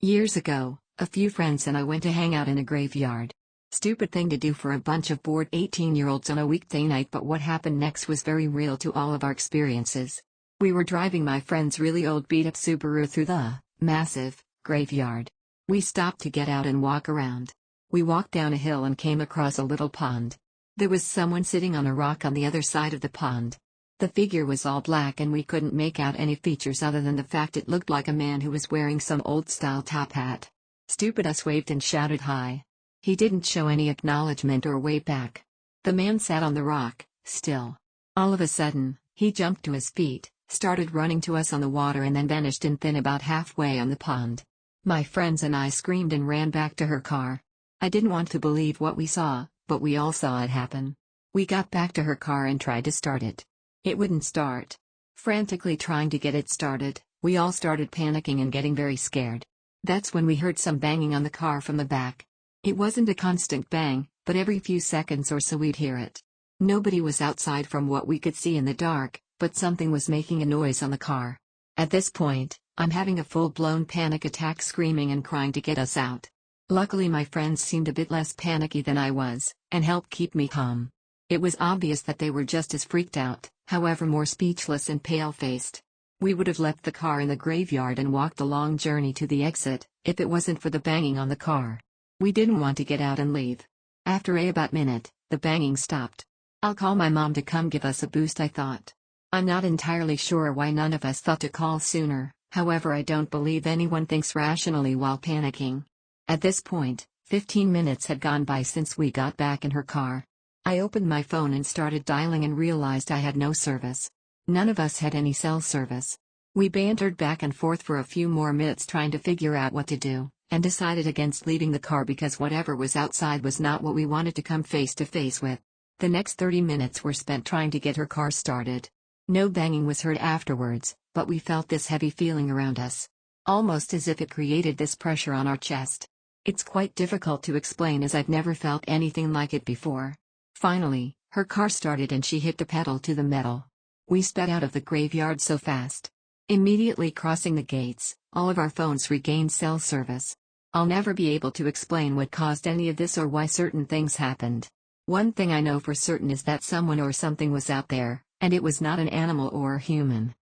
Years ago, a few friends and I went to hang out in a graveyard. Stupid thing to do for a bunch of bored 18-year-olds on a weekday night, but what happened next was very real to all of our experiences. We were driving my friend's really old beat-up Subaru through the massive graveyard. We stopped to get out and walk around. We walked down a hill and came across a little pond. There was someone sitting on a rock on the other side of the pond. The figure was all black and we couldn't make out any features other than the fact it looked like a man who was wearing some old-style top hat. Stupid us waved and shouted hi. He didn't show any acknowledgement or wave back. The man sat on the rock, still. All of a sudden, he jumped to his feet, started running to us on the water and then vanished in thin about halfway on the pond. My friends and I screamed and ran back to her car. I didn't want to believe what we saw, but we all saw it happen. We got back to her car and tried to start it. It wouldn't start. Frantically trying to get it started, we all started panicking and getting very scared. That's when we heard some banging on the car from the back. It wasn't a constant bang, but every few seconds or so we'd hear it. Nobody was outside from what we could see in the dark, but something was making a noise on the car. At this point, I'm having a full-blown panic attack, screaming and crying to get us out. Luckily my friends seemed a bit less panicky than I was, and helped keep me calm. It was obvious that they were just as freaked out, however more speechless and pale-faced. We would have left the car in the graveyard and walked the long journey to the exit, if it wasn't for the banging on the car. We didn't want to get out and leave. After about minute, the banging stopped. I'll call my mom to come give us a boost, I thought. I'm not entirely sure why none of us thought to call sooner, however I don't believe anyone thinks rationally while panicking. At this point, 15 minutes had gone by since we got back in her car. I opened my phone and started dialing and realized I had no service. None of us had any cell service. We bantered back and forth for a few more minutes trying to figure out what to do, and decided against leaving the car because whatever was outside was not what we wanted to come face to face with. The next 30 minutes were spent trying to get her car started. No banging was heard afterwards, but we felt this heavy feeling around us. Almost as if it created this pressure on our chest. It's quite difficult to explain as I've never felt anything like it before. Finally, her car started and she hit the pedal to the metal. We sped out of the graveyard so fast. Immediately crossing the gates, all of our phones regained cell service. I'll never be able to explain what caused any of this or why certain things happened. One thing I know for certain is that someone or something was out there, and it was not an animal or a human.